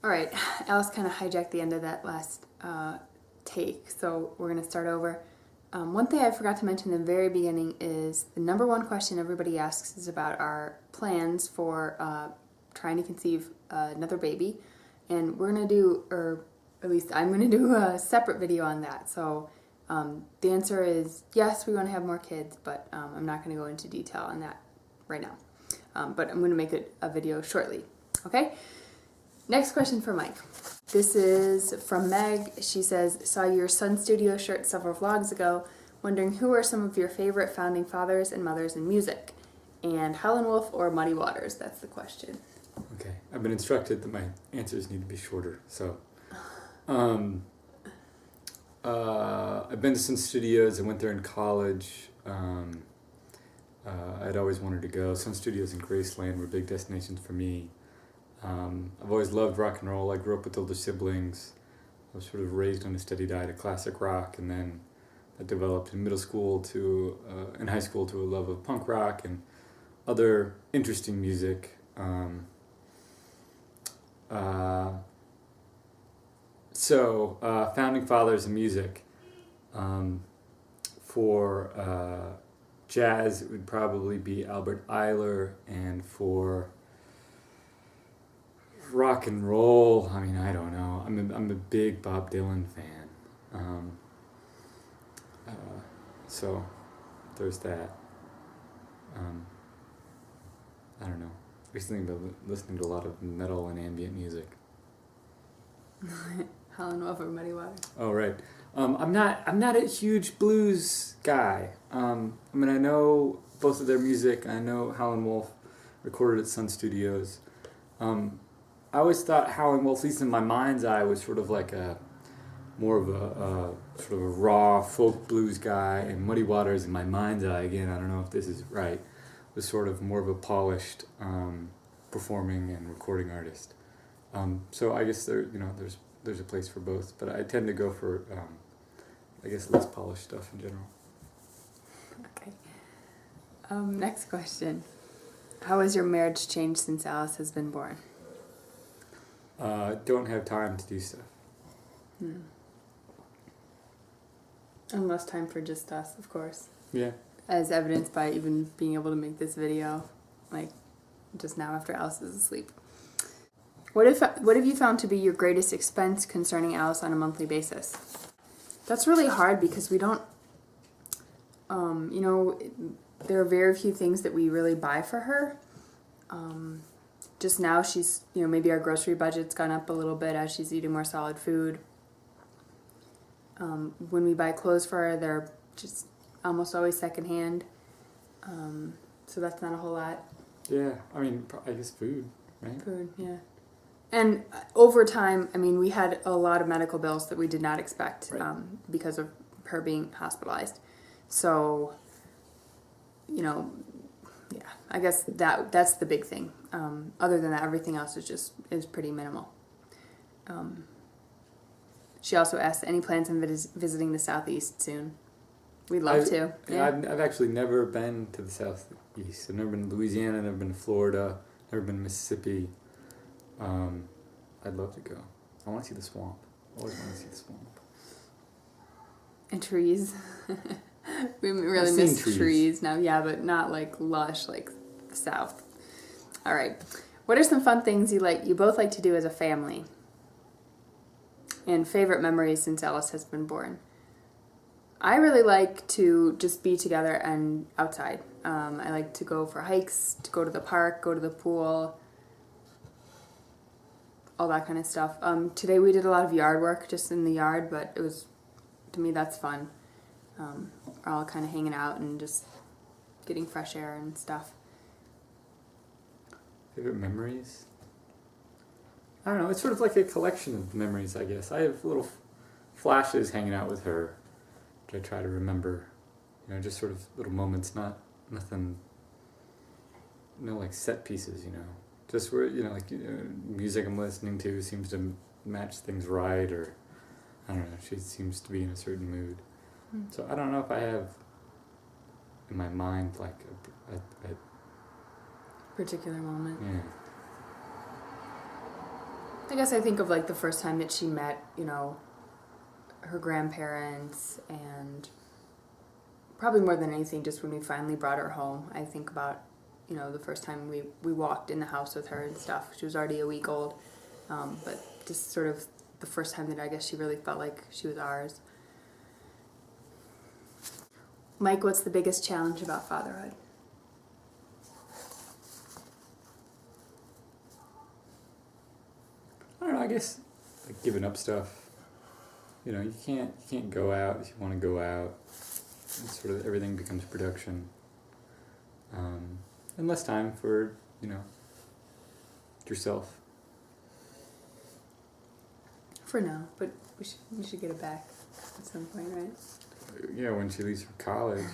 All right, Alice kind of hijacked the end of that last take, so we're going to start over. One thing I forgot to mention in the very beginning is the number one question everybody asks is about our plans for trying to conceive another baby. And we're going to do, or at least I'm going to do a separate video on that. So the answer is yes, we want to have more kids, but I'm not going to go into detail on that right now. But I'm going to make a video shortly. Okay? Next question for Mike. This is from Meg. She says, saw your Sun Studio shirt several vlogs ago, wondering who are some of your favorite founding fathers and mothers in music? And Howlin' Wolf or Muddy Waters? That's the question. Okay. I've been instructed that my answers need to be shorter, so. I've been to Sun Studios. I went there in college. I'd always wanted to go. Sun Studios and Graceland were big destinations for me. I've always loved rock and roll. I grew up with older siblings. I was sort of raised on a steady diet of classic rock, and then I developed in middle school to, in high school, to a love of punk rock and other interesting music. Founding fathers in music. For jazz, it would probably be Albert Ayler, and for rock and roll, I mean, I don't know. I'm a big Bob Dylan fan. So there's that. I don't know. Recently, I've been listening to a lot of metal and ambient music. Howlin' Wolf or Muddy Waters? Oh, right. I'm not a huge blues guy. I mean, I know both of their music. I know Howlin' Wolf recorded at Sun Studios. I always thought Howlin' Wolf, at least in my mind's eye, was sort of like more of a sort of a raw folk blues guy, and Muddy Waters, in my mind's eye, again, I don't know if this is right, was sort of more of a polished performing and recording artist. So I guess there's a place for both, but I tend to go for I guess less polished stuff in general. Okay. Next question. How has your marriage changed since Alice has been born? Don't have time to do stuff. And less time for just us, of course. Yeah. As evidenced by even being able to make this video, like, just now after Alice is asleep. What have you found to be your greatest expense concerning Alice on a monthly basis? That's really hard because we don't, there are very few things that we really buy for her. Just now she's, maybe our grocery budget's gone up a little bit as she's eating more solid food. When we buy clothes for her, they're just almost always secondhand. So that's not a whole lot. Yeah, I mean, I guess food, right? Food, yeah. And over time, I mean, we had a lot of medical bills that we did not expect, right, because of her being hospitalized. So, yeah, I guess that's the big thing. Other than that, everything else is pretty minimal. She also asked, any plans on visiting the Southeast soon? We'd love to. Yeah. I've actually never been to the Southeast. I've never been to Louisiana, never been to Florida, never been to Mississippi. I'd love to go. I want to see the swamp. Always want to see the swamp. And trees. We really miss trees now. Yeah, but not like lush like the South. All right. What are some fun things you both like to do as a family? And favorite memories since Alice has been born? I really like to just be together and outside. I like to go for hikes, to go to the park, go to the pool, all that kind of stuff. Today we did a lot of yard work just in the yard, but to me that's fun. We're all kind of hanging out and just getting fresh air and stuff. Favorite memories? I don't know, it's sort of like a collection of memories, I guess. I have little flashes hanging out with her, which I try to remember. Just sort of little moments, nothing, no like set pieces, Just where, music I'm listening to seems to match things right, or, I don't know, she seems to be in a certain mood. So I don't know if I have in my mind like a particular moment. Yeah. I guess I think of like the first time that she met, her grandparents, and probably more than anything, just when we finally brought her home. I think about, the first time we walked in the house with her and stuff. She was already a week old, but just sort of the first time that I guess she really felt like she was ours. Mike, what's the biggest challenge about fatherhood? I don't know. I guess like giving up stuff. You can't go out if you want to go out. And sort of everything becomes production. And less time for yourself. For now, but we should get it back at some point, right? Yeah, when she leaves for college.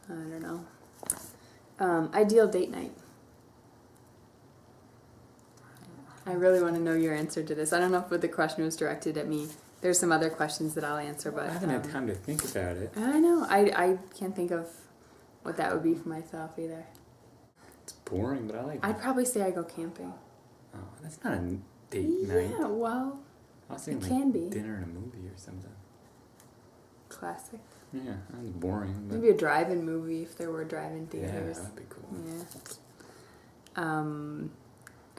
I don't know. Ideal date night. I really want to know your answer to this. I don't know if the question was directed at me. There's some other questions that I'll answer, but I haven't had time to think about it. I know. I can't think of what that would be for myself either. It's boring, but I like it. I'd probably say I go camping. Oh, that's not a date night. Yeah, well, I was thinking it can be. dinner and a movie or something. Classic. Yeah, that's boring. But Maybe a drive-in movie if there were drive-in theaters. Yeah, that'd be cool. Yeah.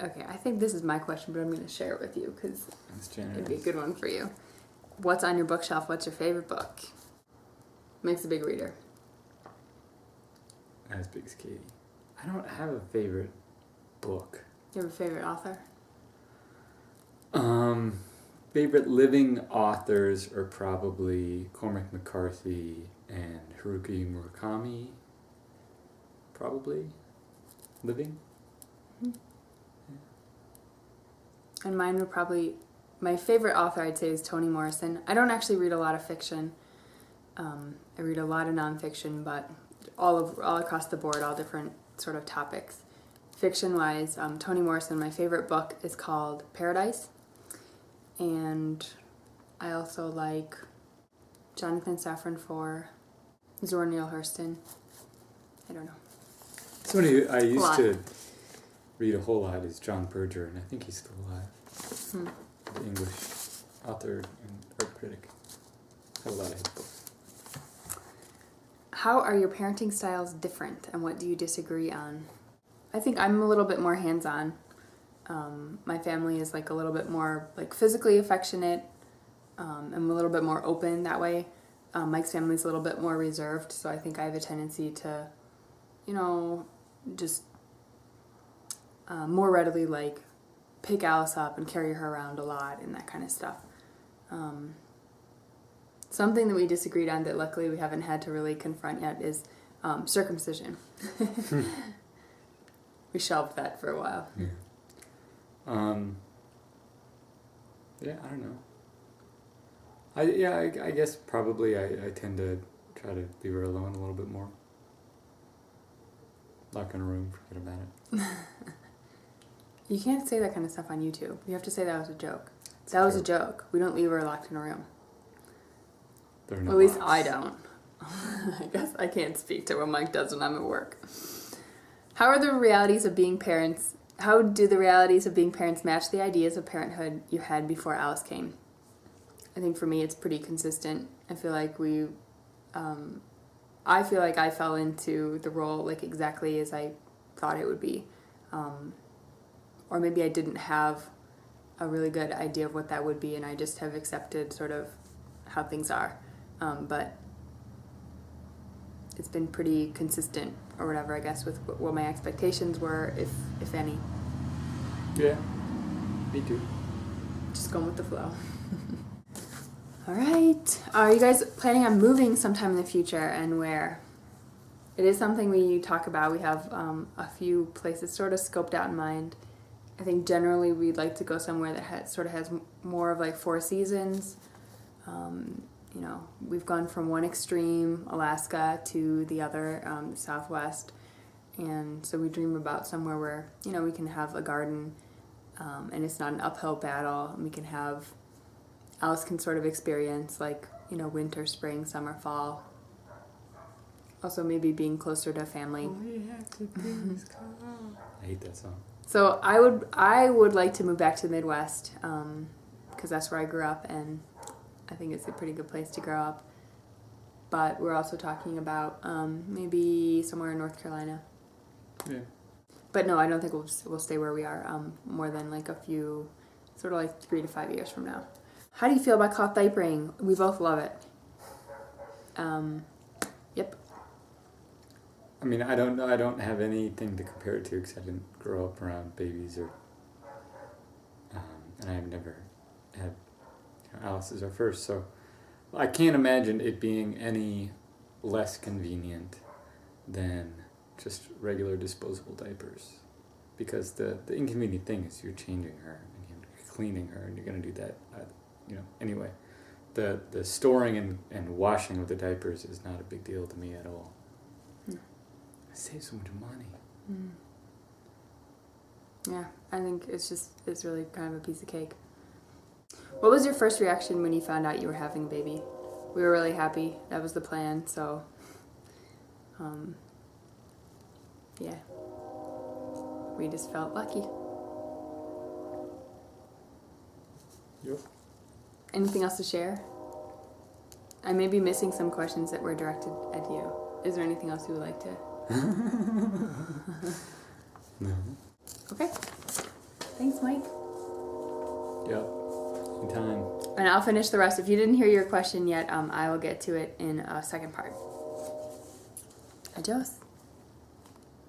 Okay, I think this is my question, but I'm going to share it with you because it'd be a good one for you. What's on your bookshelf? What's your favorite book? Mike's a big reader. As big as Katie. I don't have a favorite book. You have a favorite author? Favorite living authors are probably Cormac McCarthy and Haruki Murakami. Probably. Living. Mm-hmm. Yeah. And mine would probably... My favorite author, I'd say, is Toni Morrison. I don't actually read a lot of fiction. I read a lot of nonfiction, but all across the board, all different sort of topics. Fiction-wise, Toni Morrison, my favorite book is called Paradise. And I also like Jonathan Safran Foer, Zora Neale Hurston. I don't know. Somebody who I used to read a whole lot is John Berger, and I think he's still alive. The English author and art critic. I have a lot of his books. How are your parenting styles different, and what do you disagree on? I think I'm a little bit more hands-on. My family is like a little bit more like physically affectionate. I'm a little bit more open that way. Mike's family is a little bit more reserved, so I think I have a tendency to, just more readily like pick Alice up and carry her around a lot and that kind of stuff. Something that we disagreed on that luckily we haven't had to really confront yet is circumcision. We shelved that for a while. Yeah. Yeah, I don't know. I guess probably I tend to try to leave her alone a little bit more. Lock in a room, forget about it. You can't say that kind of stuff on YouTube. You have to say that was a joke. That was a joke. We don't leave her locked in a room. Well, at least I don't. I guess I can't speak to what Mike does when I'm at work. How do the realities of being parents match the ideas of parenthood you had before Alice came? I think for me it's pretty consistent. I feel like I fell into the role like exactly as I thought it would be. Or maybe I didn't have a really good idea of what that would be and I just have accepted sort of how things are. But it's been pretty consistent or whatever, I guess, with what my expectations were, if any. Yeah, me too. Just going with the flow. All right. Are you guys planning on moving sometime in the future, and where? It is something we talk about. We have a few places sort of scoped out in mind. I think generally we'd like to go somewhere that has more of like 4 seasons. We've gone from one extreme, Alaska, to the other, Southwest. And so we dream about somewhere where, we can have a garden and it's not an uphill battle. And we can have, Alice can sort of experience like, winter, spring, summer, fall. Also maybe being closer to family. All you have to do is call. I hate that song. So I would like to move back to the Midwest because that's where I grew up, and I think it's a pretty good place to grow up. But we're also talking about maybe somewhere in North Carolina. Yeah. But no, I don't think we'll stay where we are more than like a few, sort of like 3 to 5 years from now. How do you feel about cloth diapering? We both love it. Yep. I mean, I don't know. I don't have anything to compare it to because I didn't grow up around babies, or and I've never had. Alice is our first, so I can't imagine it being any less convenient than just regular disposable diapers, because the inconvenient thing is you're changing her and you're cleaning her, and you're going to do that, anyway. The storing and washing of the diapers is not a big deal to me at all. I save so much money. Yeah, I think it's really kind of a piece of cake. What was your first reaction when you found out you were having a baby? We were really happy. That was the plan, so yeah. We just felt lucky. Yep. Anything else to share? I may be missing some questions that were directed at you. Is there anything else you would like to? No. Okay. Thanks, Mike. Yep. Anytime. And I'll finish the rest. If you didn't hear your question yet, I will get to it in a second part. Adios.